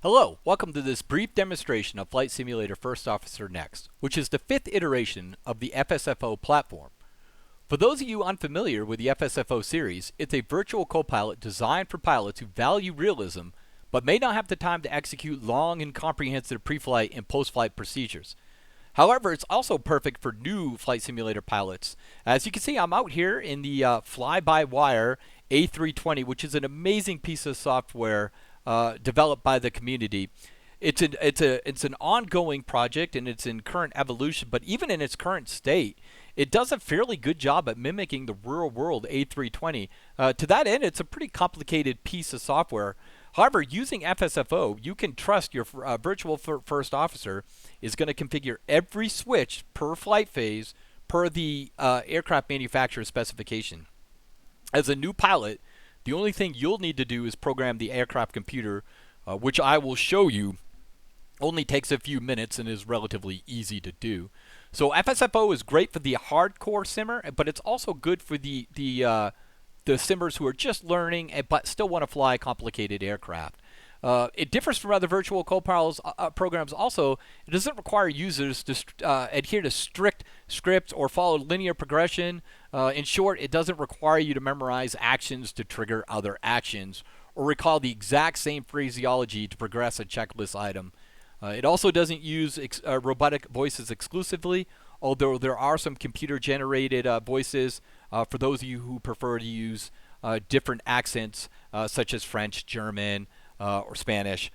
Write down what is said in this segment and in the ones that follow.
Hello, welcome to this brief demonstration of Flight Simulator First Officer Next, which is the fifth iteration of the FSFO platform. For those of you unfamiliar with the FSFO series, it's a virtual copilot designed for pilots who value realism but may not have the time to execute long and comprehensive pre-flight and post-flight procedures. However, it's also perfect for new flight simulator pilots. As you can see, I'm out here in the fly-by-wire A320, which is an amazing piece of software developed by the community. It's an ongoing project and it's in current evolution, but even in its current state, it does a fairly good job at mimicking the real world A320. To that end, it's a pretty complicated piece of software. However, using FSFO, you can trust your virtual first officer is going to configure every switch per flight phase per the aircraft manufacturer specification. As a new pilot, the only thing you'll need to do is program the aircraft computer, which I will show you. Only takes a few minutes and is relatively easy to do. So FSFO is great for the hardcore simmer, but it's also good for the simmers who are just learning but still want to fly complicated aircraft. It differs from other virtual co-pilots programs also. It doesn't require users to adhere to strict scripts or follow linear progression. In short, it doesn't require you to memorize actions to trigger other actions or recall the exact same phraseology to progress a checklist item. It also doesn't use robotic voices exclusively, although there are some computer-generated voices for those of you who prefer to use different accents such as French, German, or Spanish.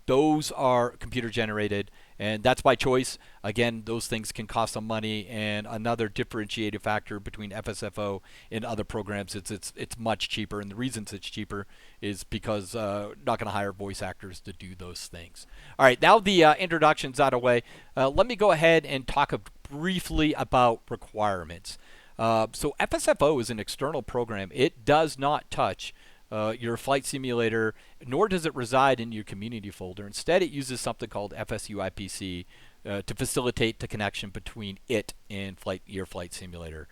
Those are computer generated, and that's by choice. Again, those things can cost some money, and another differentiating factor between FSFO and other programs, it's much cheaper, and the reasons it's cheaper is because not going to hire voice actors to do those things. All right, now the introduction's out of the way. Let me go ahead and talk briefly about requirements. So FSFO is an external program. It does not touch your flight simulator, nor does it reside in your community folder. Instead, it uses something called FSUIPC to facilitate the connection between it and your flight simulator.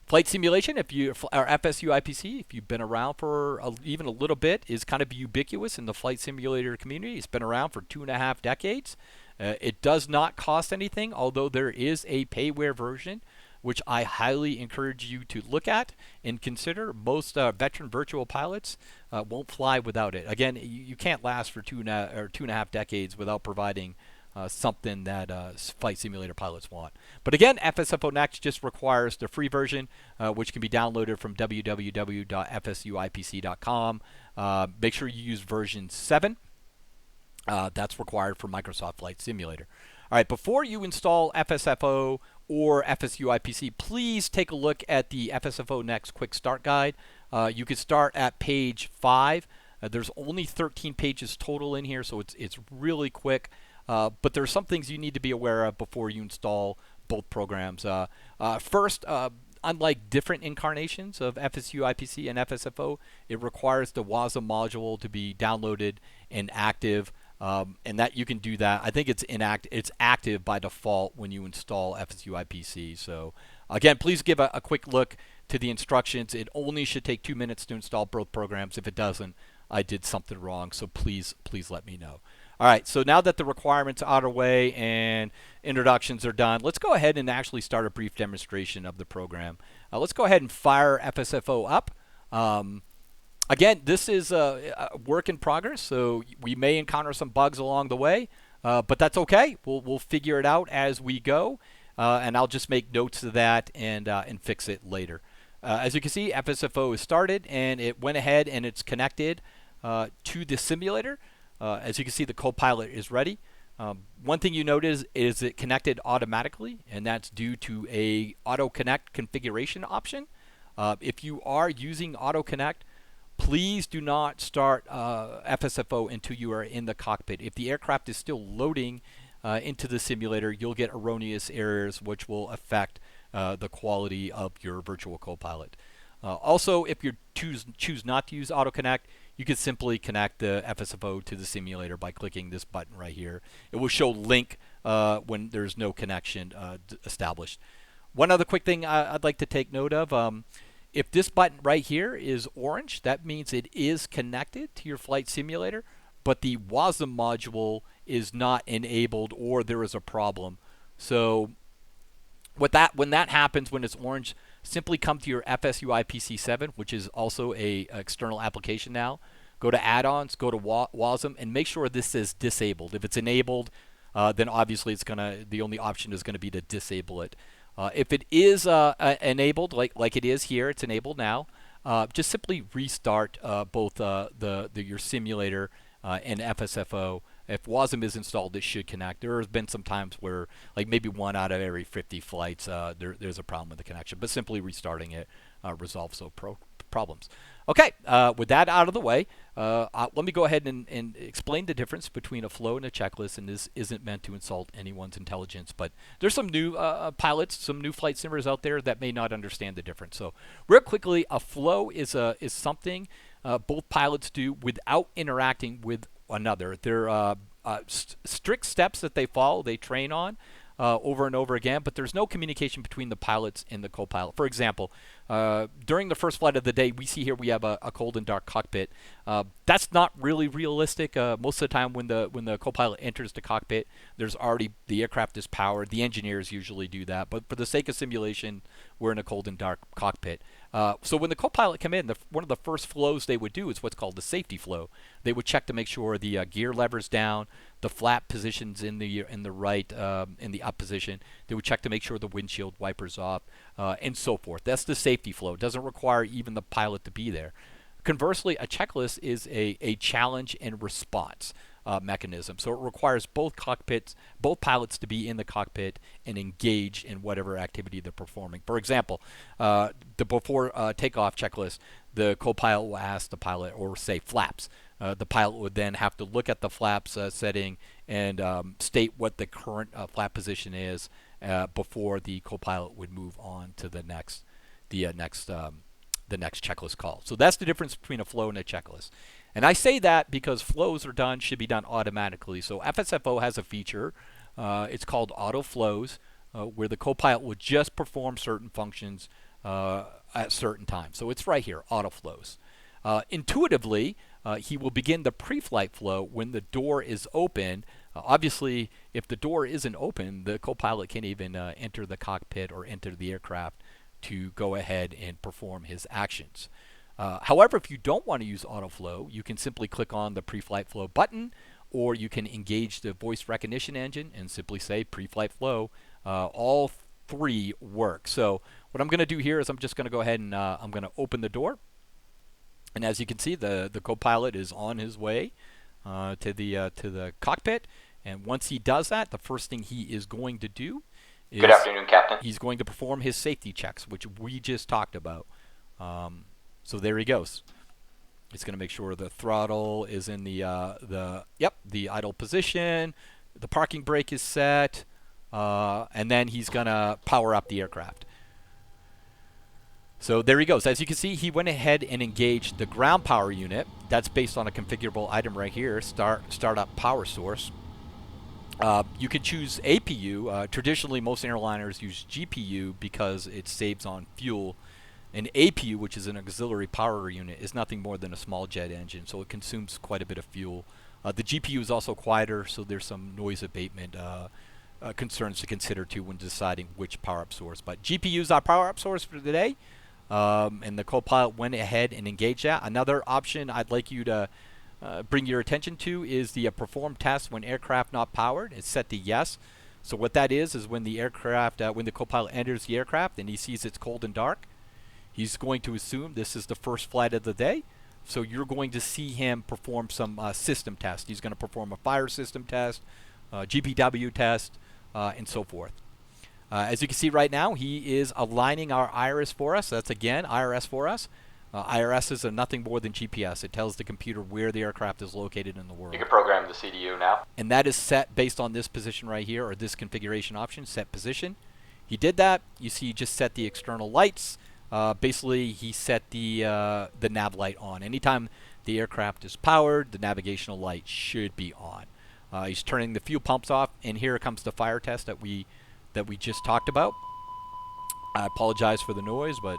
Flight simulation, or FSUIPC, if you've been around for even a little bit, is kind of ubiquitous in the flight simulator community. It's been around for 2.5 decades. It does not cost anything, although there is a payware version, which I highly encourage you to look at and consider. Most veteran virtual pilots won't fly without it. Again, you can't last for 2.5 decades without providing something that flight simulator pilots want. But again, FSFO Next just requires the free version, which can be downloaded from www.fsuipc.com. Make sure you use version 7. That's required for Microsoft Flight Simulator. All right, before you install FSFO or FSUIPC, please take a look at the FSFO Next Quick Start Guide. You can start at page 5. There's only 13 pages total in here, so it's really quick. But there are some things you need to be aware of before you install both programs. First, unlike different incarnations of FSUIPC and FSFO, it requires the WASM module to be downloaded and active. And that you can do that. I think it's active by default when you install FSUIPC. So again, please give a quick look to the instructions. It only should take 2 minutes to install both programs. If it doesn't, I did something wrong. So please let me know. All right, so now that the requirements are out of the way and introductions are done, let's go ahead and actually start a brief demonstration of the program. Let's go ahead and fire FSFO up. Again, this is a work in progress, so we may encounter some bugs along the way, but that's okay. We'll figure it out as we go, and I'll just make notes of that and fix it later. As you can see, FSFO is started, and it went ahead and it's connected to the simulator. As you can see, the copilot is ready. One thing you notice is it connected automatically, and that's due to a auto connect configuration option. If you are using auto connect, please do not start FSFO until you are in the cockpit. If the aircraft is still loading into the simulator, you'll get erroneous errors which will affect the quality of your virtual copilot. Also, if you choose not to use auto connect, you can simply connect the FSFO to the simulator by clicking this button right here. It will show link when there's no connection established. One other quick thing I'd like to take note of. If this button right here is orange, that means it is connected to your flight simulator. but the WASM module is not enabled or there is a problem. So when that happens, when it's orange, simply come to your FSUI PC7, which is also a external application now. Go to add-ons, go to WASM, and make sure this is disabled. If it's enabled, then obviously the only option is gonna be to disable it. If it is enabled, like it is here, it's enabled now. Just simply restart both your simulator and FSFO. If WASM is installed, it should connect. There has been some times where, like maybe 1 out of every 50 flights, there's a problem with the connection. But simply restarting it resolves those problems. Okay, with that out of the way, let me go ahead and explain the difference between a flow and a checklist. And this isn't meant to insult anyone's intelligence, but there's some new pilots, some new flight simmers out there that may not understand the difference. So real quickly, a flow is something both pilots do without interacting with another. They're strict steps that they follow, they train on over and over again, but there's no communication between the pilots and the co-pilot. For example, during the first flight of the day, we see here we have a cold and dark cockpit. That's not really realistic. Most of the time when the co-pilot enters the cockpit, the aircraft is powered. The engineers usually do that, but for the sake of simulation, we're in a cold and dark cockpit. So when the co-pilot come in, one of the first flows they would do is what's called the safety flow. They would check to make sure the gear lever's down, the flap positions in the right, in the up position. They would check to make sure the windshield wipers off, and so forth. That's the safety flow. It doesn't require even the pilot to be there. Conversely, a checklist is a challenge and response mechanism. So it requires both pilots to be in the cockpit and engage in whatever activity they're performing. For example, the before takeoff checklist, the co-pilot will ask the pilot, or say flaps. The pilot would then have to look at the flaps setting and state what the current flap position is before the co-pilot would move on to the next checklist call. So that's the difference between a flow and a checklist. And I say that because flows should be done automatically. So FSFO has a feature, it's called auto flows, where the co-pilot will just perform certain functions at certain times. So it's right here, auto flows. Intuitively, he will begin the pre-flight flow when the door is open. Obviously, if the door isn't open, the co-pilot can't even enter the cockpit or enter the aircraft to go ahead and perform his actions. However, if you don't want to use autoflow, you can simply click on the pre-flight flow button, or you can engage the voice recognition engine and simply say pre-flight flow. All three work. So what I'm going to do here is I'm just going to go ahead and I'm going to open the door. And as you can see, the co-pilot is on his way to the cockpit. And once he does that, the first thing he is going to do is, good afternoon, Captain. He's going to perform his safety checks, which we just talked about. So there he goes. It's going to make sure the throttle is in the idle position, the parking brake is set, and then he's going to power up the aircraft. So there he goes. As you can see, he went ahead and engaged the ground power unit. That's based on a configurable item right here, startup power source. You could choose APU. Traditionally, most airliners use GPU because it saves on fuel. An APU, which is an auxiliary power unit, is nothing more than a small jet engine, so it consumes quite a bit of fuel. The GPU is also quieter, so there's some noise abatement concerns to consider too when deciding which power-up source. But GPU is our power-up source for today, and the co-pilot went ahead and engaged that. Another option I'd like you to bring your attention to is the perform test when aircraft not powered. It's set to yes. So what that is when the aircraft, when the co-pilot enters the aircraft and he sees it's cold and dark, he's going to assume this is the first flight of the day. So you're going to see him perform some system tests. He's going to perform a fire system test, GPW test, and so forth. As you can see right now, he is aligning our IRS for us. That's again IRS for us. IRS is nothing more than GPS. It tells the computer where the aircraft is located in the world. You can program the CDU now. And that is set based on this position right here, or this configuration option, set position. He did that. You see he just set the external lights. Basically, he set the nav light on. Anytime the aircraft is powered, the navigational light should be on. He's turning the fuel pumps off, and here comes the fire test that we just talked about. I apologize for the noise, but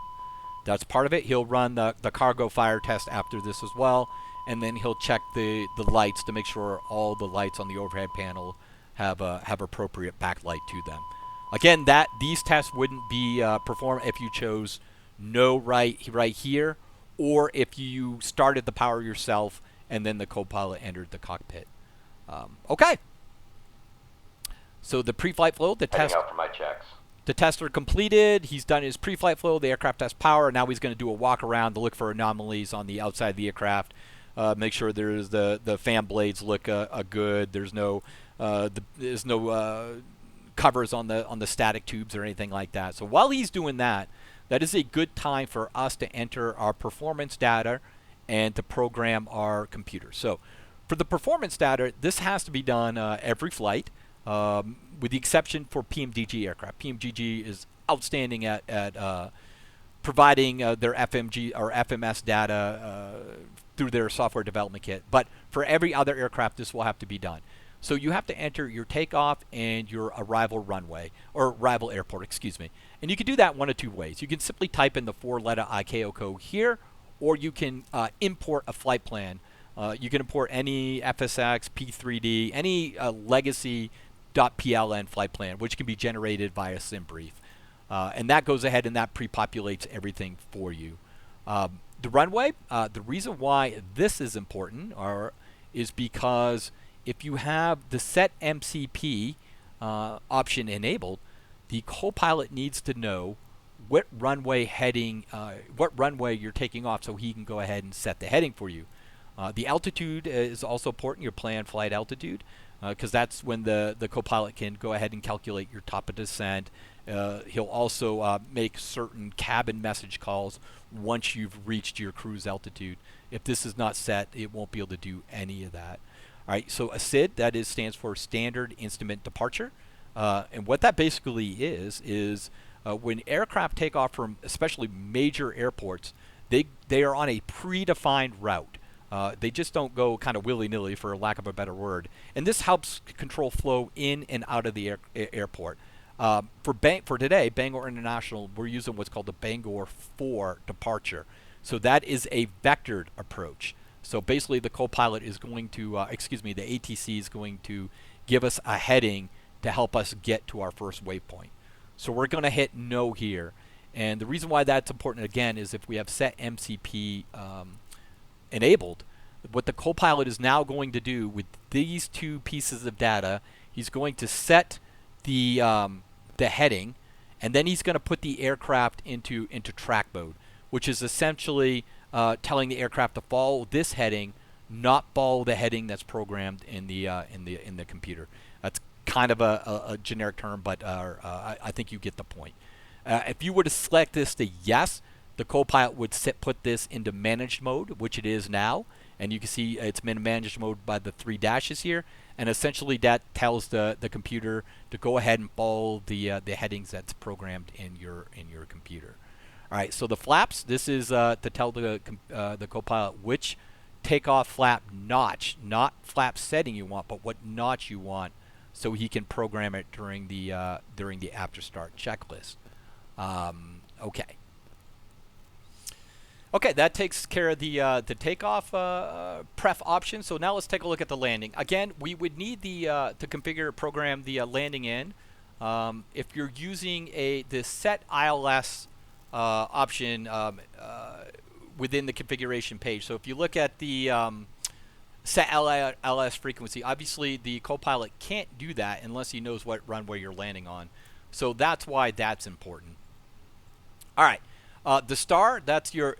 that's part of it. He'll run the cargo fire test after this as well, and then he'll check the lights to make sure all the lights on the overhead panel have appropriate backlight to them. Again, these tests wouldn't be performed if you chose no right here, or if you started the power yourself and then the copilot entered the cockpit. Okay. So the pre-flight flow, the Heading test. out for my checks. The tests are completed. He's done his pre-flight flow. The aircraft has power. Now he's going to do a walk around to look for anomalies on the outside of the aircraft. Make sure there's the fan blades look good. There's no covers on the static tubes or anything like that. So while he's doing that, that is a good time for us to enter our performance data and to program our computer. So for the performance data, this has to be done every flight. With the exception for PMDG aircraft. PMDG is outstanding at providing their FMG or FMS data through their software development kit. But for every other aircraft, this will have to be done. So you have to enter your takeoff and your arrival runway, or arrival airport, excuse me. And you can do that one of two ways. You can simply type in the 4-letter ICAO code here, or you can import a flight plan. You can import any FSX, P3D, any legacy .pln flight plan, which can be generated via SimBrief. And that goes ahead and that pre-populates everything for you. The runway, the reason why this is important is because if you have the set MCP option enabled, the copilot needs to know what runway heading, what runway you're taking off, so he can go ahead and set the heading for you. The altitude is also important, your planned flight altitude, because that's when the copilot can go ahead and calculate your top of descent. He'll also make certain cabin message calls once you've reached your cruise altitude. If this is not set, it won't be able to do any of that. All right, so a SID, that stands for Standard Instrument Departure. And what that basically is when aircraft take off from especially major airports, they are on a predefined route. They just don't go kind of willy-nilly, for lack of a better word. And this helps control flow in and out of the airport. For today, Bangor International, we're using what's called the Bangor 4 departure. So that is a vectored approach. So basically the copilot is going to, the ATC is going to give us a heading to help us get to our first waypoint. So we're going to hit no here. And the reason why that's important, again, is if we have set MCP enabled, what the copilot is now going to do with these two pieces of data, he's going to set the heading, and then he's going to put the aircraft into track mode, which is essentially telling the aircraft to follow this heading, not follow the heading that's programmed in the computer. That's kind of a generic term, but I think you get the point. If you were to select this to yes, the copilot would put this into managed mode, which it is now, and you can see it's in managed mode by the 3 dashes here, and essentially that tells the computer to go ahead and follow the headings that's programmed in your computer. All right, so the flaps, this is to tell the copilot which takeoff flap notch, not flap setting you want, but what notch you want, so he can program it during the after start checklist. Okay. Okay, that takes care of the takeoff pref option. So now let's take a look at the landing. Again, we would need to program the landing in. If you're using the set ILS option within the configuration page. So if you look at the set ILS frequency, obviously the copilot can't do that unless he knows what runway you're landing on. So that's why that's important. All right. The star, that's your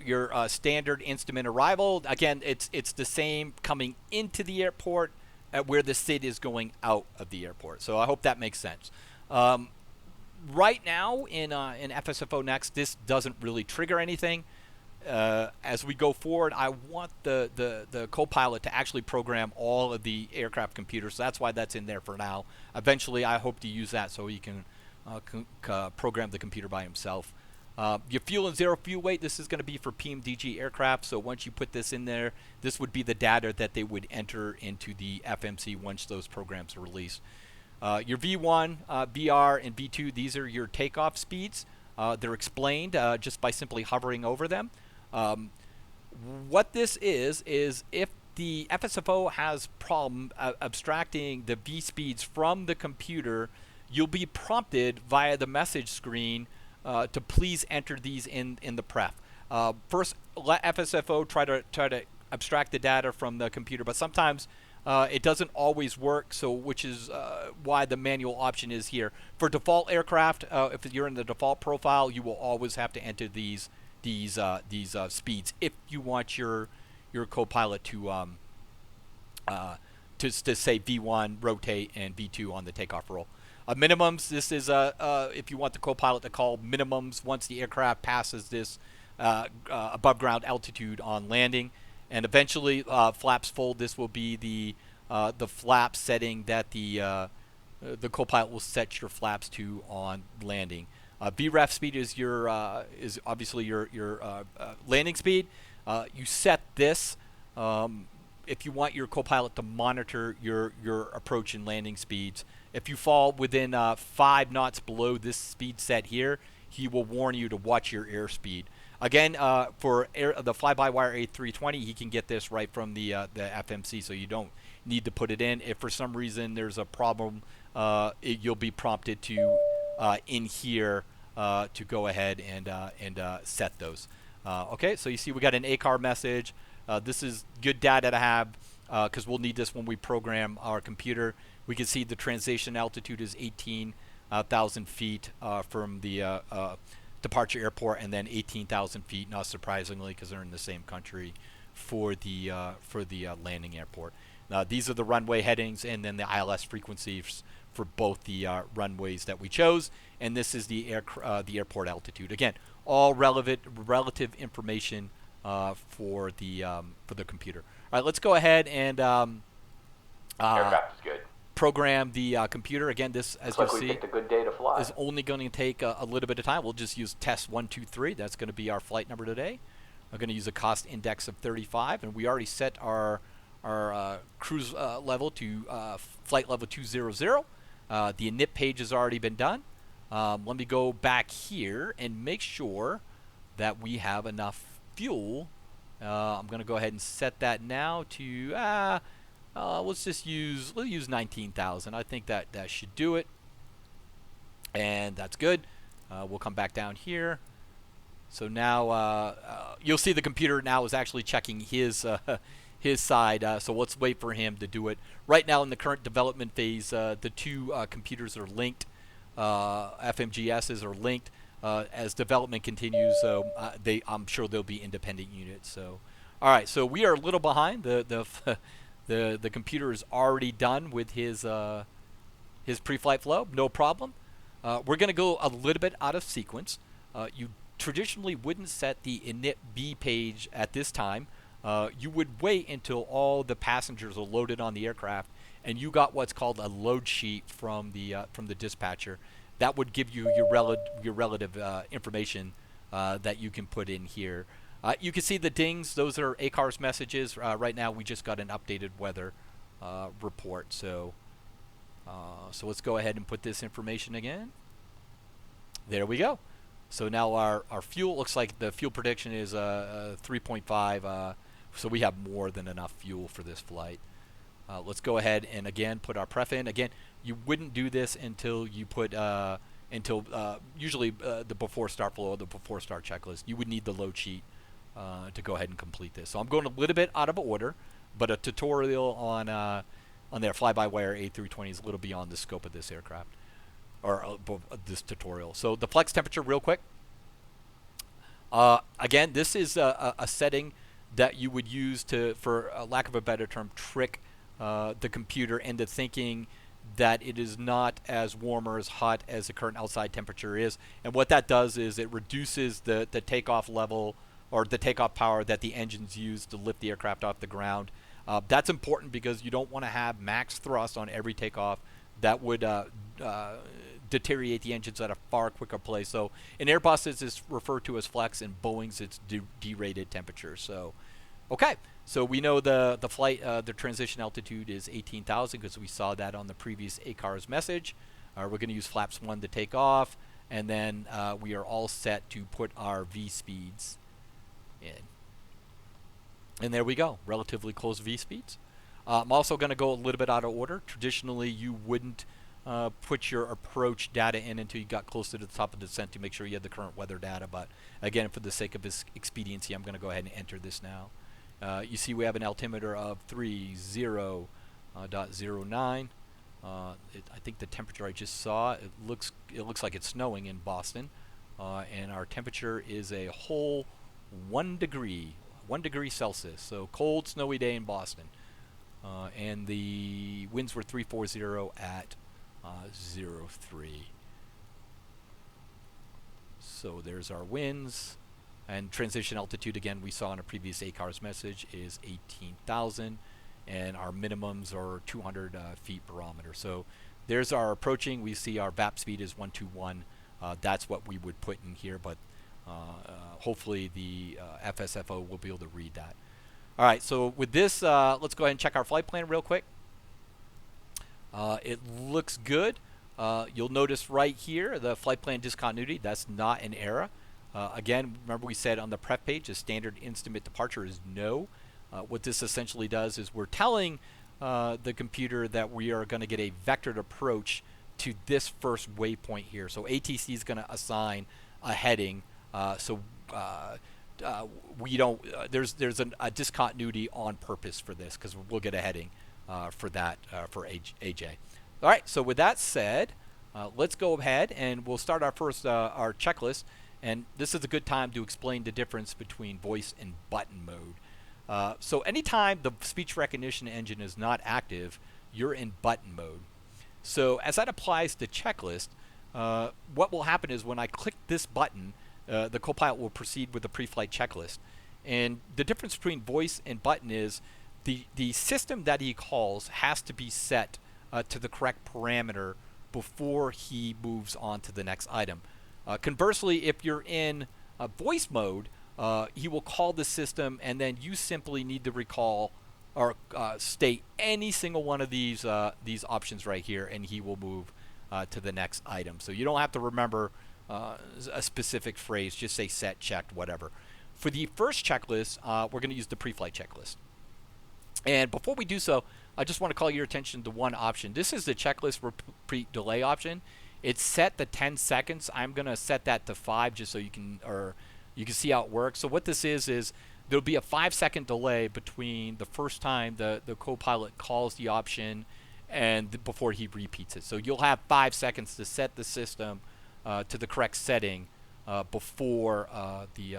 standard instrument arrival. Again, it's the same coming into the airport at where the SID is going out of the airport. So I hope that makes sense. Right now in FSFO Next, this doesn't really trigger anything. As we go forward, I want the copilot to actually program all of the aircraft computers. So that's why that's in there for now. Eventually, I hope to use that so he can program the computer by himself. Your fuel and zero fuel weight, this is going to be for PMDG aircraft. So once you put this in there, this would be the data that they would enter into the FMC once those programs are released. Your V1, VR, and V2, these are your takeoff speeds. They're explained just by simply hovering over them. what this is if the FSFO has problem abstracting the V speeds from the computer, you'll be prompted via the message screen to please enter these in the pref. First, let FSFO try to abstract the data from the computer, but sometimes it doesn't always work. So, which is why the manual option is here for default aircraft. If you're in the default profile, you will always have to enter these speeds if you want your copilot to say V1 rotate and V2 on the takeoff roll. Minimums, this is if you want the copilot to call minimums once the aircraft passes this above ground altitude on landing, and eventually flaps full. This will be the flap setting that the copilot will set your flaps to on landing. VREF speed is is obviously your landing speed. You set this if you want your copilot to monitor your approach and landing speeds. If you fall within 5 knots below this speed set here, he will warn you to watch your airspeed. Again, for the fly-by-wire A320, he can get this right from the FMC, so you don't need to put it in. If for some reason there's a problem, you'll be prompted to in here to go ahead and set those. Okay, so you see we got an ACAR message. This is good data to have because we'll need this when we program our computer. We can see the transition altitude is 18,000 feet from the departure airport, and then 18,000 feet, not surprisingly, because they're in the same country, for the landing airport. These are the runway headings, and then the ILS frequencies for both the runways that we chose, and this is the airport altitude. Again, all relative information for the computer. All right, let's go ahead and Aircraft is good. program the computer. Again, this, as you'll see, picked a good day to fly. is only going to take a little bit of time. We'll just use test 1, 2, 3. That's going to be our flight number today. I'm going to use a cost index of 35, and we already set our cruise level to flight level 200. The init page has already been done. Let me go back here and make sure that we have enough fuel. I'm going to go ahead and set that now to let's use 19,000. I think that should do it, and that's good. We'll come back down here. So now you'll see the computer now is actually checking his side. So let's wait for him to do it. Right now in the current development phase, the two computers are linked. FMGSs are linked. As development continues, so I'm sure they'll be independent units. So, all right. So we are a little behind. The computer is already done with his pre-flight flow. No problem. We're going to go a little bit out of sequence. You traditionally wouldn't set the init B page at this time. You would wait until all the passengers are loaded on the aircraft, and you got what's called a load sheet from the dispatcher. That would give you your relative information that you can put in here. You can see the dings. Those are ACAR's messages. Right now, we just got an updated weather report. So let's go ahead and put this information again. There we go. So now our fuel looks like the fuel prediction is 3.5. So we have more than enough fuel for this flight. Let's go ahead and again put our pref in. Again, you wouldn't do this until you put usually the before start flow or the before start checklist. You would need the load sheet to go ahead and complete this. So I'm going a little bit out of order, but a tutorial on their fly-by-wire A320 is a little beyond the scope of this aircraft or this tutorial. So the flex temperature, real quick. Again, this is a setting that you would use to, for lack of a better term, trick the computer into thinking that it is not as warm or as hot as the current outside temperature is. And what that does is it reduces the takeoff level or the takeoff power that the engines use to lift the aircraft off the ground. That's important because you don't want to have max thrust on every takeoff. That would deteriorate the engines at a far quicker pace. So in Airbus, it's referred to as flex, and Boeing's it's derated temperature. So, okay. So we know the flight, the transition altitude is 18,000 because we saw that on the previous ACARS message. We're going to use flaps 1 to take off, and then we are all set to put our V speeds in. And there we go, relatively close V speeds. I'm also going to go a little bit out of order. Traditionally, you wouldn't put your approach data in until you got close to the top of the descent to make sure you had the current weather data. But again, for the sake of this expediency, I'm going to go ahead and enter this now. You see we have an altimeter of 30.09. I think the temperature I just saw, it looks like it's snowing in Boston. And our temperature is a whole 1 degree Celsius. So cold, snowy day in Boston. And the winds were 340 at 03. So there's our winds. And transition altitude, again, we saw in a previous ACARS message, is 18,000. And our minimums are 200 feet barometer. So there's our approaching. We see our VAP speed is 121. That's what we would put in here, but hopefully the FSFO will be able to read that. All right, so with this, let's go ahead and check our flight plan real quick. It looks good. You'll notice right here, the flight plan discontinuity, that's not an error. Again, remember we said on the prep page, the standard instrument departure is no. What this essentially does is we're telling the computer that we are going to get a vectored approach to this first waypoint here. So ATC is going to assign a heading. We don't. There's a discontinuity on purpose for this because we'll get a heading for that for AJ. All right. So with that said, let's go ahead and we'll start our first our checklist. And this is a good time to explain the difference between voice and button mode. So anytime the speech recognition engine is not active, you're in button mode. So as that applies to checklist, what will happen is when I click this button, the copilot will proceed with the pre-flight checklist. And the difference between voice and button is the system that he calls has to be set to the correct parameter before he moves on to the next item. Conversely, if you're in voice mode, he will call the system, and then you simply need to recall or state any single one of these options right here, and he will move to the next item. So you don't have to remember a specific phrase. Just say set, checked, whatever. For the first checklist, we're going to use the pre-flight checklist. And before we do so, I just want to call your attention to one option. This is the checklist repeat delay option. It's set to 10 seconds. I'm going to set that to 5 just so you can see how it works. So what this is there'll be a 5-second delay between the first time the copilot calls the option and before he repeats it. So you'll have 5 seconds to set the system to the correct setting before the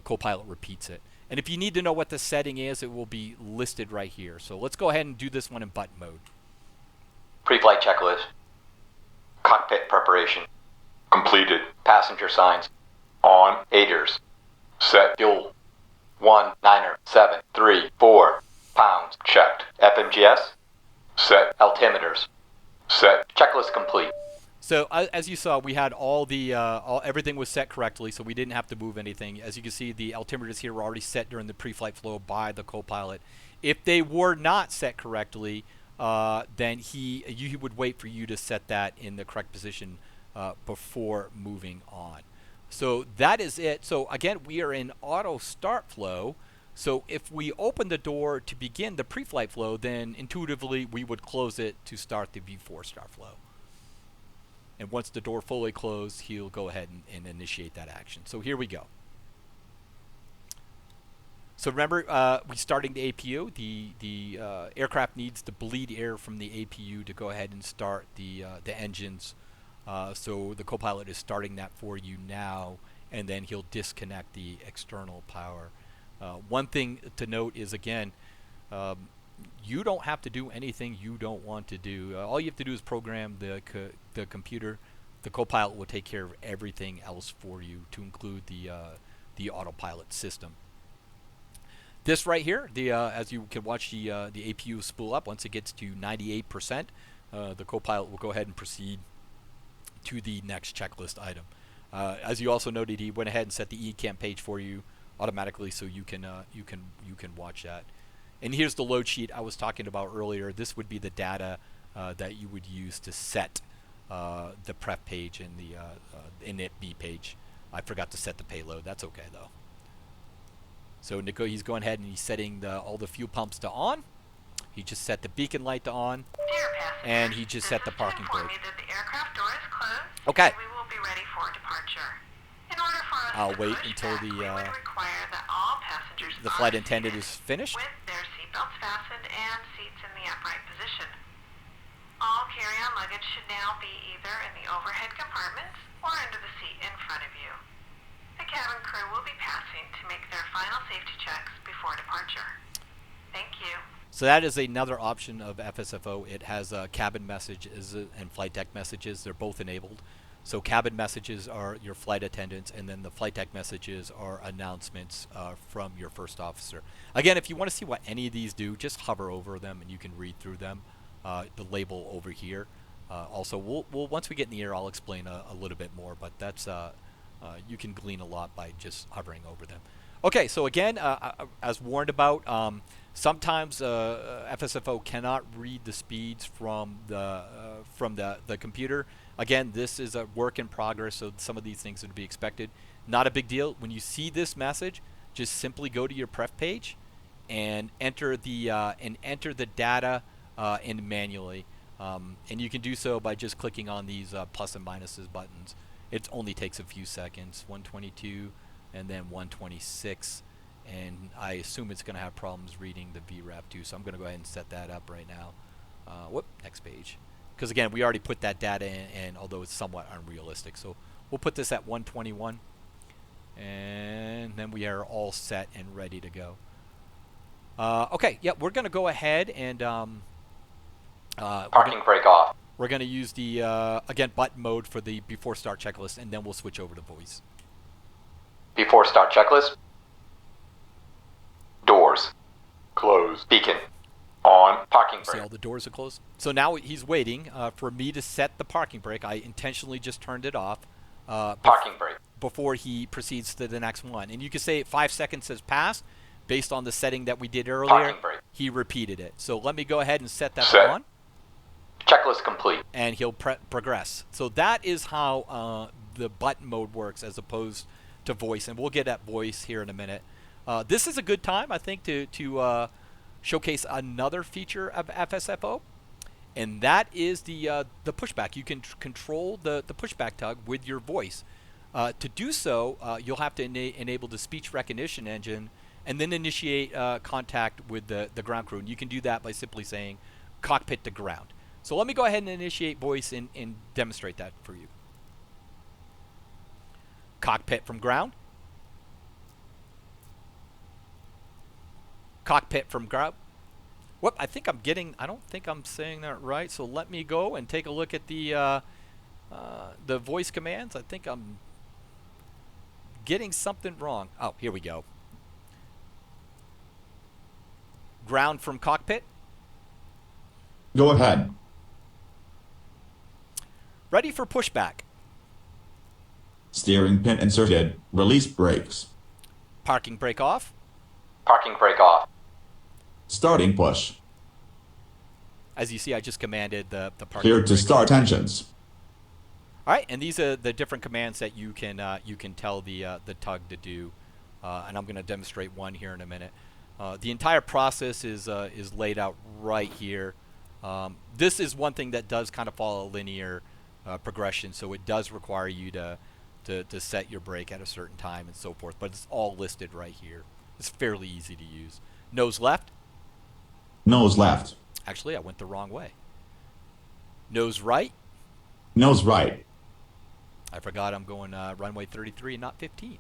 copilot repeats it. And if you need to know what the setting is, it will be listed right here. So let's go ahead and do this one in button mode. Pre-flight checklist. Cockpit preparation. Completed. Passenger signs. On. Aiders. Set. Fuel. 1973 pounds. Checked. FMGS. Set. Altimeters. Set. Checklist complete. So as you saw, we had everything was set correctly, so we didn't have to move anything. As you can see, the altimeters here were already set during the pre-flight flow by the copilot. If they were not set correctly, then he would wait for you to set that in the correct position before moving on. So that is it. So again, we are in auto start flow. So if we open the door to begin the pre-flight flow, then intuitively we would close it to start the V4 start flow. And once the door fully closed, he'll go ahead and initiate that action. So here we go. So remember, we're starting the APU. The aircraft needs to bleed air from the APU to go ahead and start the engines. So the copilot is starting that for you now, and then he'll disconnect the external power. One thing to note is, again, you don't have to do anything you don't want to do. All you have to do is program the computer. The copilot will take care of everything else for you, to include the autopilot system. This right here, as you can watch the APU spool up, once it gets to 98%, the copilot will go ahead and proceed to the next checklist item. As you also noted, he went ahead and set the eCam page for you automatically, so you can watch that. And here's the load sheet I was talking about earlier. This would be the data that you would use to set the prep page and the init B page. I forgot to set the payload. That's okay though. So Nico, he's going ahead and he's setting all the fuel pumps to on. He just set the beacon light to on. And he just set the parking brake. The aircraft door is closed. Okay. We will be ready for departure. In order for us I'll to wait push until back, we would require that all passengers the flight attendant is finished. with their seatbelts fastened and seats in the upright position. All carry-on luggage should now be either in the overhead compartments or under the seat in front of you. The cabin crew will be passing to make their final safety checks before departure. Thank you. So that is another option of FSFO. It has cabin messages and flight deck messages. They're both enabled. So cabin messages are your flight attendants, and then the flight deck messages are announcements from your first officer. Again, if you want to see what any of these do, just hover over them and you can read through them. The label over here. Also, we'll once we get in the air, I'll explain a little bit more. But that's you can glean a lot by just hovering over them. Okay, so again, as warned about, sometimes FSFO cannot read the speeds from the computer. Again, this is a work in progress, so some of these things are to be expected. Not a big deal. When you see this message, just simply go to your pref page and enter the data in manually, and you can do so by just clicking on these plus and minuses buttons. It only takes a few seconds. 122 and then 126, and I assume it's going to have problems reading the VRAP too, so I'm going to go ahead and set that up right now. Next page. Because again, we already put that data in, although it's somewhat unrealistic. So we'll put this at 121, and then we are all set and ready to go. Okay, yeah, we're going to go ahead and Parking brake off. we're going to use the again button mode for the before start checklist, and then we'll switch over to voice. Before start checklist. Doors. Closed. Beacon. On. Parking See, brake. all the doors are closed. So now he's waiting for me to set the parking brake. I intentionally just turned it off Parking brake. before he proceeds to the next one. And you can say 5 seconds has passed based on the setting that we did earlier. Parking brake. He repeated it. So let me go ahead and set that Set. on, Checklist complete. and he'll progress. So that is how the button mode works as opposed to voice. And we'll get at voice here in a minute. This is a good time, I think, to showcase another feature of FSFO, and that is the pushback. You can control the pushback tug with your voice. To do so, you'll have to enable the speech recognition engine and then initiate contact with the ground crew. And you can do that by simply saying cockpit to ground. So let me go ahead and initiate voice and demonstrate that for you. Cockpit from ground. Cockpit from ground. Whoop, I don't think I'm saying that right. So let me go and take a look at the voice commands. I think I'm getting something wrong. Oh, here we go. Ground from cockpit. Go ahead. Ready for pushback. Steering pin inserted. Release brakes. Parking brake off. Parking brake off. Starting push. As you see, I just commanded the parking Clear to brake start off. engines. All right, and these are the different commands that you can tell the tug to do, and I'm going to demonstrate one here in a minute. The entire process is laid out right here. This is one thing that does kind of follow a linear progression, so it does require you to set your brake at a certain time and so forth, but it's all listed right here. It's fairly easy to use. Nose left. Nose left. Actually, I went the wrong way. Nose right. Nose right. I forgot I'm going runway 33 and not 15.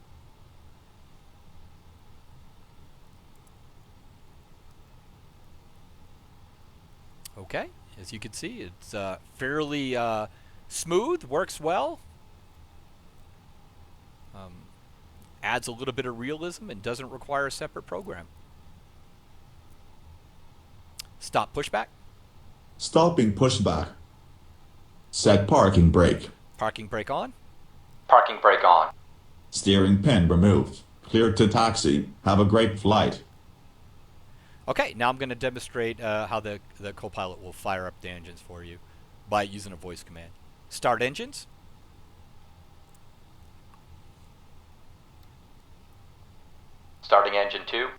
Okay, as you can see, it's fairly smooth, works well. Adds a little bit of realism and doesn't require a separate program. Stop pushback. Stopping pushback. Set parking brake. Parking brake on. Parking brake on. Steering pin removed. Clear to taxi. Have a great flight. Okay, now I'm going to demonstrate how the copilot will fire up the engines for you by using a voice command. Start engines. Starting engine 2.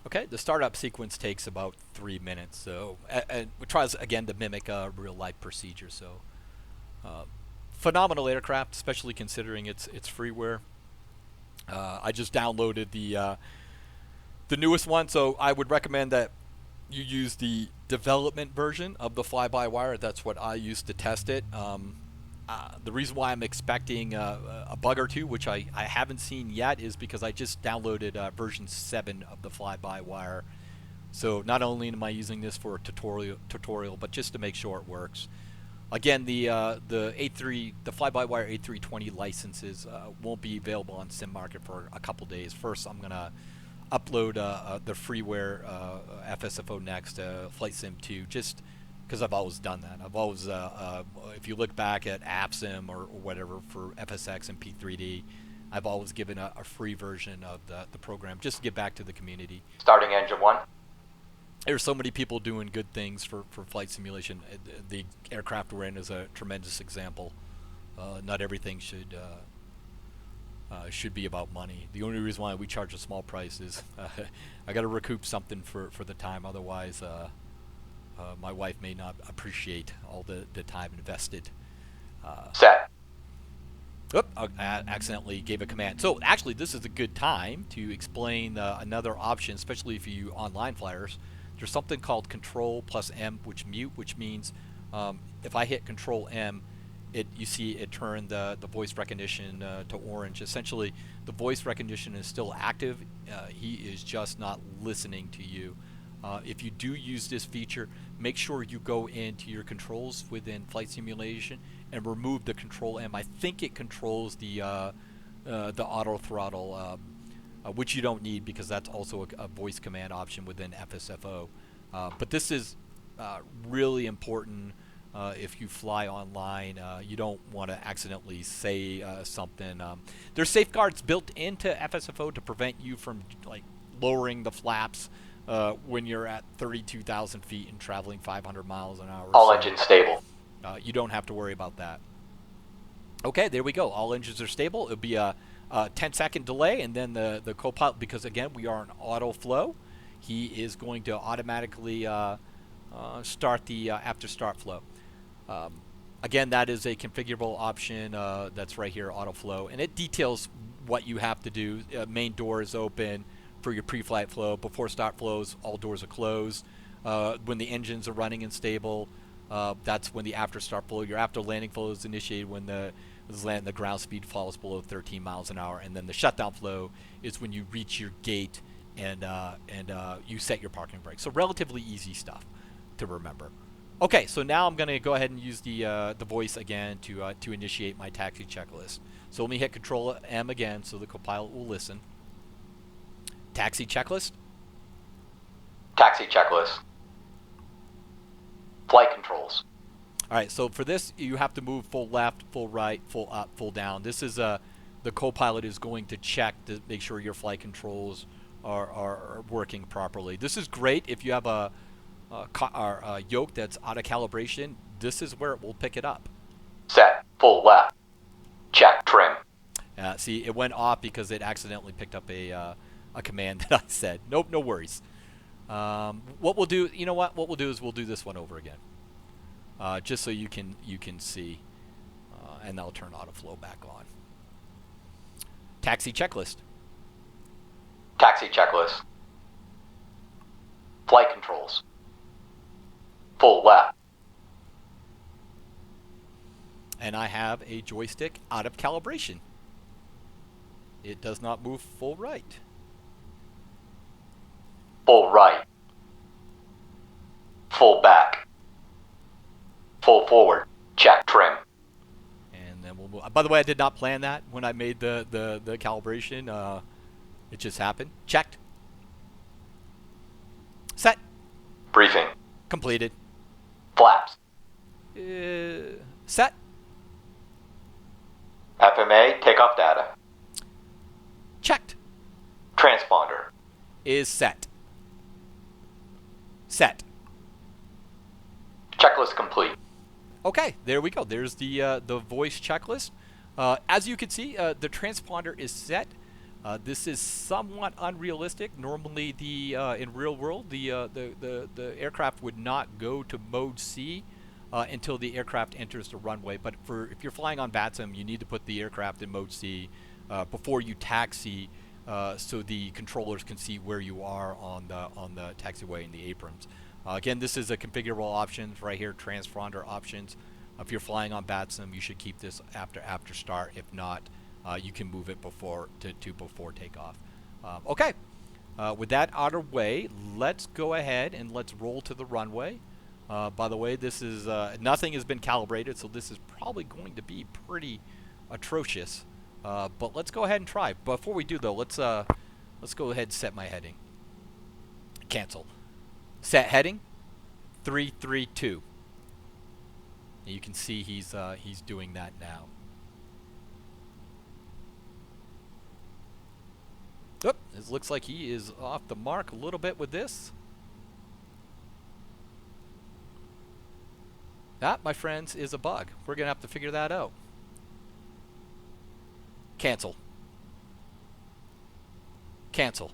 Okay, the startup sequence takes about 3 minutes, so and it tries again to mimic a real-life procedure. So, phenomenal aircraft, especially considering its freeware. I just downloaded the newest one, so I would recommend that you use the development version of the fly-by-wire. That's what I used to test it. The reason why I'm expecting a bug or two, which I haven't seen yet, is because I just downloaded version 7 of the fly-by-wire. So not only am I using this for a tutorial, but just to make sure it works. Again, the fly-by-wire A320 licenses won't be available on SimMarket for a couple days. First, I'm gonna upload the freeware FSFO Next Flight Sim 2, just because I've always done that. I've always, if you look back at AppSim or whatever for FSX and P3D, I've always given a free version of the program just to get back to the community. Starting engine 1. There's so many people doing good things for flight simulation. The aircraft we're in is a tremendous example. Not everything should be about money. The only reason why we charge a small price is I got to recoup something for the time. Otherwise, my wife may not appreciate all the time invested. Set. Oop, I accidentally gave a command. So actually, this is a good time to explain another option, especially if you online flyers. There's something called Control plus M, which means if I hit Control M, you see it turned the voice recognition to orange. Essentially, the voice recognition is still active. He is just not listening to you. If you do use this feature, make sure you go into your controls within flight simulation and remove the Control M. I think it controls the auto throttle, which you don't need because that's also a voice command option within FSFO. But this is really important. If you fly online, you don't want to accidentally say something. There's safeguards built into FSFO to prevent you from lowering the flaps when you're at 32,000 feet and traveling 500 miles an hour. All engines stable. You don't have to worry about that. Okay, there we go. All engines are stable. It'll be a 10-second delay, and then the copilot, because again we are in auto flow, he is going to automatically start the after start flow. Again, that is a configurable option that's right here, auto flow, and it details what you have to do. Main door is open for your pre-flight flow. Before start flows, all doors are closed. When the engines are running and stable, that's when the after start flow. Your after landing flow is initiated when the ground speed falls below 13 miles an hour, and then the shutdown flow is when you reach your gate and you set your parking brake. So relatively easy stuff to remember. Okay, so now I'm going to go ahead and use the voice again to initiate my taxi checklist. So let me hit Control M again so the copilot will listen. Taxi checklist. Taxi checklist. Flight controls. All right, so for this, you have to move full left, full right, full up, full down. This is the copilot is going to check to make sure your flight controls are working properly. This is great if you have a yoke that's out of calibration. This is where it will pick it up. Set. Full left. Check. Trim. See, it went off because it accidentally picked up a command that I said. Nope, no worries. What we'll do, you know what? What we'll do is we'll do this one over again, just so you can see, and I'll turn auto flow back on. Taxi checklist. Taxi checklist. Flight controls. Full left. And I have a joystick out of calibration. It does not move full right. Full right. Full back. Full forward. Check. Trim. And then we'll move. By the way, I did not plan that when I made the calibration. It just happened. Checked. Set. Briefing. Completed. Flaps. Set. FMA takeoff data. Checked. Transponder. Is set. Set. Checklist complete. Okay, there we go. There's the voice checklist. As you can see, the transponder is set. This is somewhat unrealistic. Normally, in real world, the aircraft would not go to mode C until the aircraft enters the runway. But if you're flying on VATSIM, you need to put the aircraft in mode C before you taxi, so the controllers can see where you are on the taxiway and the aprons. Again, this is a configurable options right here, transponder options. If you're flying on VATSIM, you should keep this after start. If not, you can move it before takeoff. Okay, with that out of the way, let's go ahead and let's roll to the runway. By the way, this is nothing has been calibrated, so this is probably going to be pretty atrocious. But let's go ahead and try. Before we do though, let's go ahead and set my heading. Cancel. Set heading 332. You can see he's doing that now. Oop, it looks like he is off the mark a little bit with this. That, my friends, is a bug. We're going to have to figure that out. Cancel. Cancel.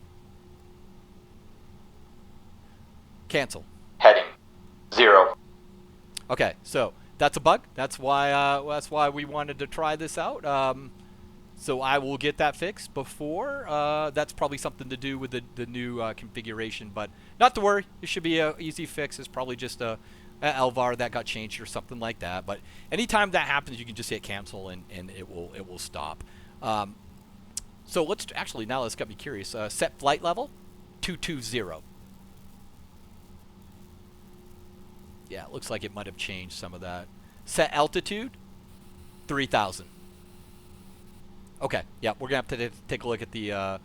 Cancel. Heading 0. Okay, so that's a bug. That's why we wanted to try this out. So I will get that fixed before. That's probably something to do with the new configuration, but not to worry. It should be an easy fix. It's probably just a LVAR that got changed or something like that. But anytime that happens, you can just hit cancel and it will stop. So let's actually now let's get me curious. Set flight level 220. Yeah, it looks like it might have changed some of that. Set altitude 3,000. Okay, yeah, we're gonna have to take a look at the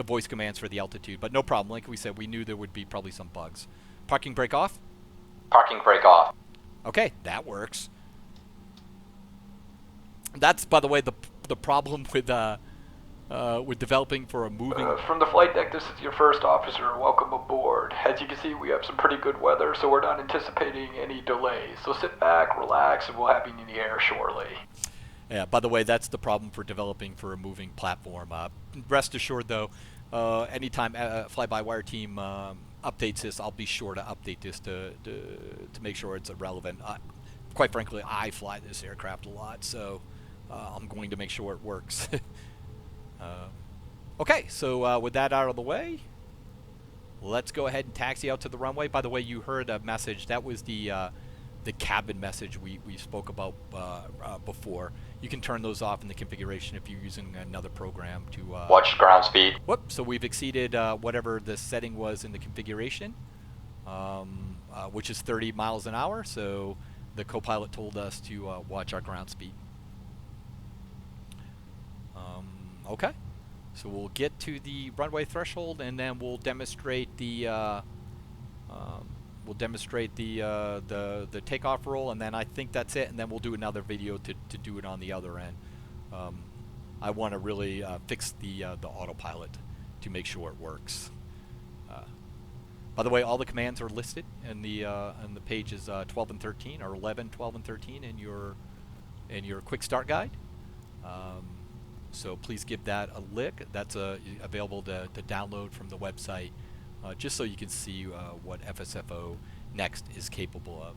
voice commands for the altitude, but no problem. Like we said, we knew there would be probably some bugs. Parking brake off. Parking brake off. Okay, that works. That's, by the way, the problem with developing for a moving. From the flight deck, this is your first officer. Welcome aboard. As you can see, we have some pretty good weather, so we're not anticipating any delays. So sit back, relax, and we'll have you in the air shortly. Yeah, by the way, that's the problem for developing for a moving platform. Rest assured, though, anytime fly-by-wire team updates this, I'll be sure to update this to make sure it's relevant. Quite frankly, I fly this aircraft a lot, so I'm going to make sure it works. Okay, so with that out of the way, let's go ahead and taxi out to the runway. By the way, you heard a message. That was the cabin message we spoke about before. You can turn those off in the configuration if you're using another program to Watch ground speed. Whoop! So we've exceeded whatever the setting was in the configuration, which is 30 miles an hour. So the copilot told us to watch our ground speed. Okay, so we'll get to the runway threshold, and then we'll demonstrate the takeoff roll, and then I think that's it. And then we'll do another video to do it on the other end. I want to really fix the autopilot to make sure it works. By the way, all the commands are listed in the pages 12 and 13, or 11, 12, and 13 in your quick start guide. So please give that a lick. That's available to download from the website, just so you can see what FSFO Next is capable of.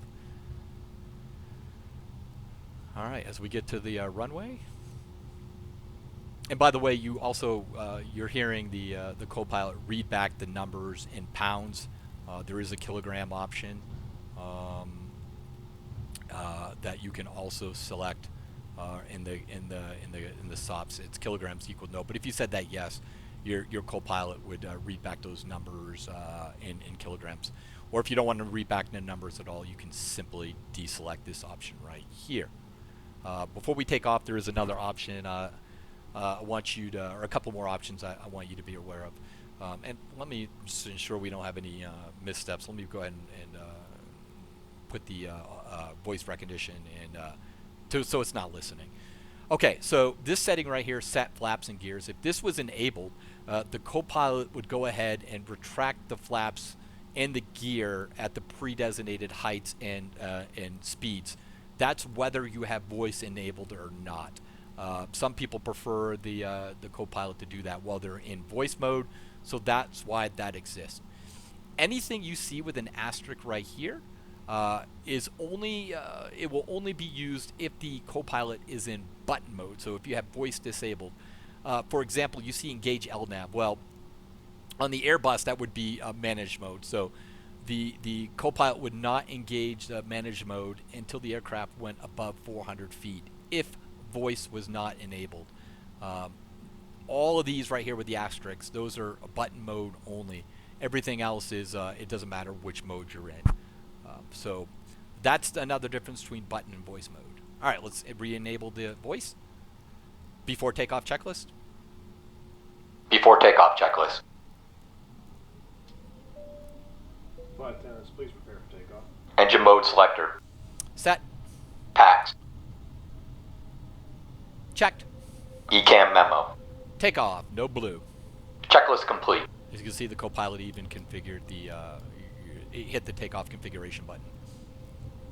All right, as we get to the runway. And by the way, you also you're hearing the copilot read back the numbers in pounds. There is a kilogram option that you can also select. In the SOPs, it's kilograms equal no. But if you said that yes, your copilot would read back those numbers in kilograms. Or if you don't want to read back the numbers at all, you can simply deselect this option right here. Before we take off, there is another option. I want you to, or a couple more options I want you to be aware of. And let me just ensure we don't have any missteps. Let me go ahead and put the voice recognition and. So it's not listening. Okay, so this setting right here, set flaps and gears. If this was enabled, the copilot would go ahead and retract the flaps and the gear at the pre-designated heights and speeds. That's whether you have voice enabled or not. Some people prefer the copilot to do that while they're in voice mode, so that's why that exists. Anything you see with an asterisk right here is only it will only be used if the copilot is in button mode. So if you have voice disabled, for example, you see engage LNAV. Well, on the Airbus that would be managed mode. So the copilot would not engage the managed mode until the aircraft went above 400 feet if voice was not enabled. All of these right here with the asterisks, those are button mode only. Everything else is it doesn't matter which mode you're in. So that's another difference between button and voice mode. All right, let's re-enable the voice. Before takeoff checklist. Before takeoff checklist. Flight attendants, please prepare for takeoff. Engine mode selector. Set. Pax. Checked. ECAM memo. Takeoff. No blue. Checklist complete. As you can see, the copilot even configured the it hit the takeoff configuration button.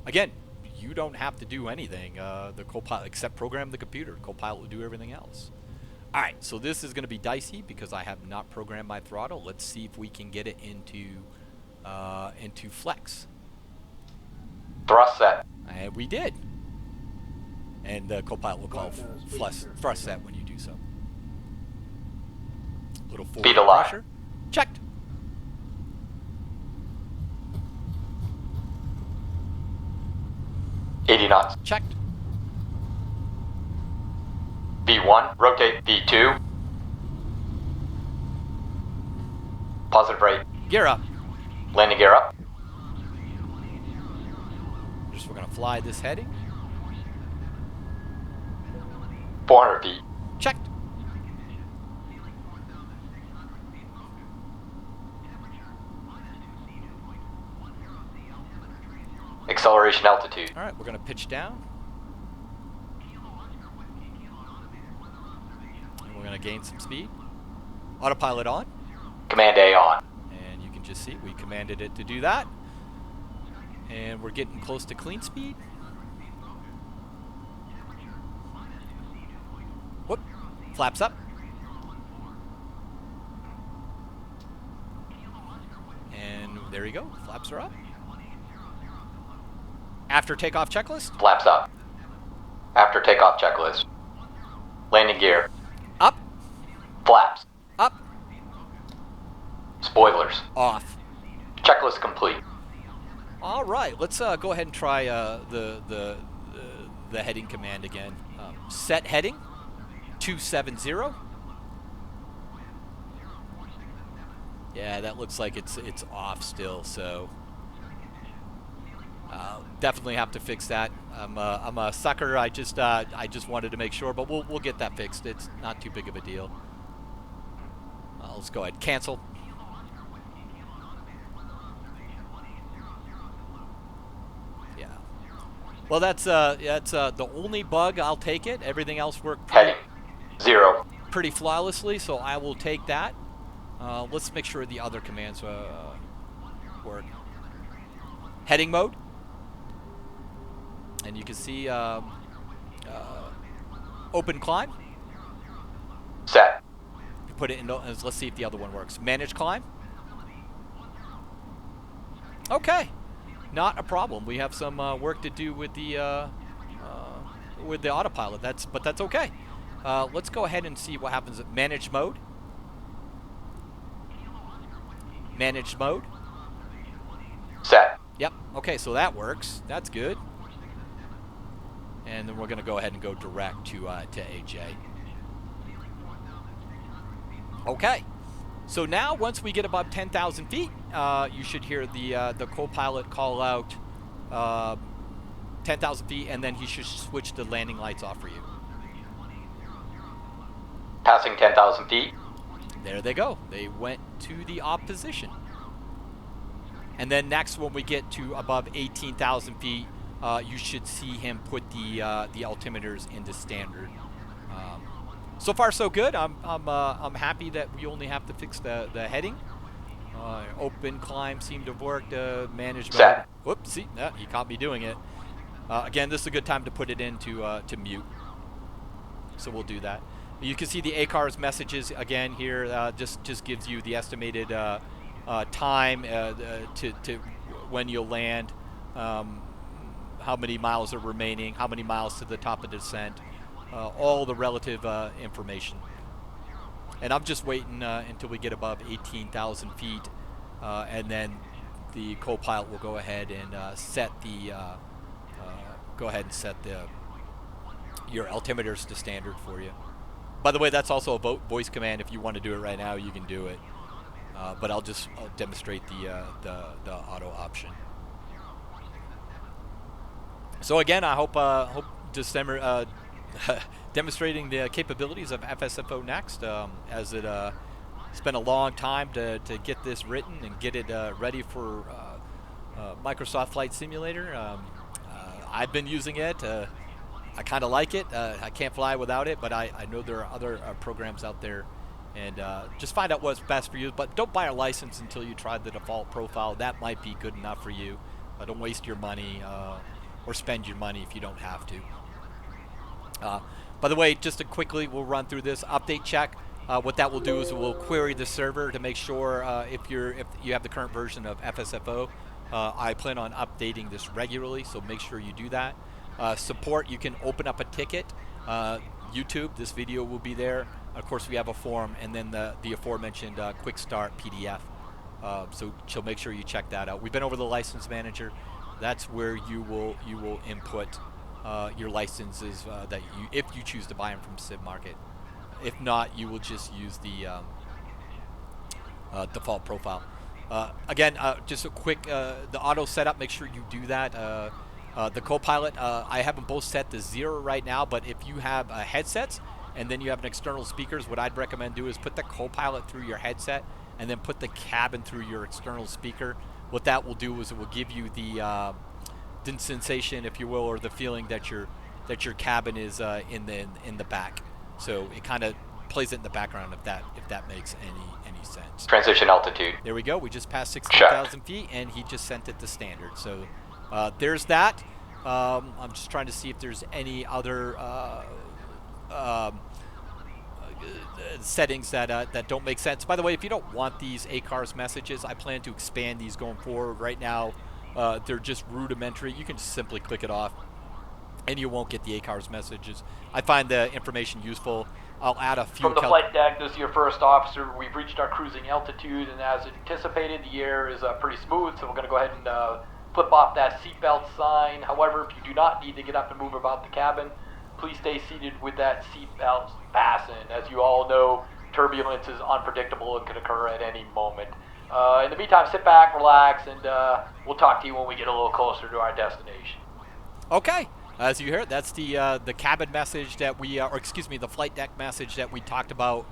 Again, you don't have to do anything. The copilot, except program the computer. The copilot will do everything else. All right, so this is going to be dicey because I have not programmed my throttle. Let's see if we can get it into flex. Thrust set. And we did. And the copilot will call thrust set when you do so. Little forward Speed alive. pressure. Checked. $80 knots. Checked. V1. Rotate. V2. Positive rate. Gear up. Landing gear up. We're going to fly this heading. 400 feet. Checked. Acceleration altitude. All right, we're going to pitch down. And we're going to gain some speed. Autopilot on. Command A on. And you can just see we commanded it to do that. And we're getting close to clean speed. Whoop. Flaps up. And there you go. Flaps are up. After takeoff checklist. Flaps up. After takeoff checklist. Landing gear. Up. Flaps. Up. Spoilers. Off. Checklist complete. All right, let's go ahead and try the heading command again. Set heading 270. Yeah, that looks like it's off still. So definitely have to fix that. I'm a sucker. I just wanted to make sure, but we'll get that fixed. It's not too big of a deal. Let's go ahead, cancel. Well, that's the only bug. I'll take it. Everything else worked Heading. 0. pretty flawlessly, so I will take that. Let's make sure the other commands work. Heading mode. And you can see open climb. Set. You put it in. Let's see if the other one works. Manage climb. Okay. Not a problem. We have some work to do with the autopilot. But that's okay. Let's go ahead and see what happens at manage mode. Managed mode. Set. Yep. Okay, so that works. That's good. And then we're going to go ahead and go direct to AJ. Okay. So now, once we get above 10,000 feet, you should hear the co-pilot call out 10,000 feet, and then he should switch the landing lights off for you. Passing 10,000 feet. There they go. They went to the op position. And then next, when we get to above 18,000 feet, you should see him put the altimeters into standard. So far, so good. I'm happy that we only have to fix the heading. Open climb seemed to have worked. Managed mode. Whoops, see, he caught me doing it. Again, this is a good time to put it into to mute. so we'll do that. You can see the ACARS messages again here. Just gives you the estimated time to when you'll land, how many miles are remaining, how many miles to the top of the descent, all the relative information. And I'm just waiting until we get above 18,000 feet, and then the copilot will go ahead and set the your altimeters to standard for you. By the way, that's also a voice command. If you want to do it right now, you can do it. But I'll demonstrate the auto option. So again, I hope December demonstrating the capabilities of FSFO Next, as it spent a long time to get this written and get it ready for Microsoft Flight Simulator. I've been using it. I kind of like it. I can't fly without it, but I know there are other programs out there. And just find out what's best for you. But don't buy a license until you try the default profile. That might be good enough for you. Don't waste your money or spend your money if you don't have to. By the way, just to quickly, we'll run through this update check. What that will do is we'll query the server to make sure if you have the current version of FSFO. I plan on updating this regularly, so make sure you do that. Support, you can open up a ticket. YouTube, this video will be there. Of course, we have a forum, and then the aforementioned quick start PDF. So make sure you check that out. We've been over the license manager. That's where you will input your licenses if you choose to buy them from SibMarket. If not, you will just use the default profile. Again, just a quick the auto setup. Make sure you do that. The copilot, I have them both set to 0 right now, but if you have headsets and then you have an external speakers, what I'd recommend do is put the copilot through your headset and then put the cabin through your external speaker. What that will do is it will give you the sensation, if you will, or the feeling that your cabin is in the back. So it kind of plays it in the background, if that makes any sense. Transition altitude. There we go. We just passed 16,000 feet, and he just sent it to standard. So there's that. I'm just trying to see if there's any other settings that don't make sense. By the way, if you don't want these ACARS messages, I plan to expand these going forward. Right now, they're just rudimentary. You can just simply click it off, and you won't get the ACARS messages. I find the information useful. I'll add a few. From the flight deck, this is your first officer. We've reached our cruising altitude, and as anticipated, the air is pretty smooth, so we're going to go ahead and flip off that seatbelt sign. However, if you do not need to get up and move about the cabin, please stay seated with that seatbelt fastened. As you all know, turbulence is unpredictable and can occur at any moment. In the meantime, sit back, relax, and we'll talk to you when we get a little closer to our destination. Okay. As you heard, that's the cabin message that we, or excuse me, the flight deck message that we talked about.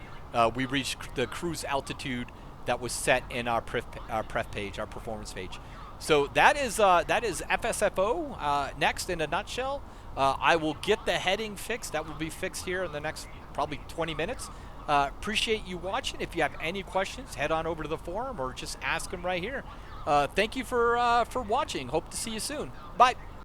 We reached the cruise altitude that was set in our pref page, our performance page. So that is FSFO Next in a nutshell. I will get the heading fixed. That will be fixed here in the next probably 20 minutes. Appreciate you watching. If you have any questions, head on over to the forum or just ask them right here. Thank you for watching. Hope to see you soon. Bye.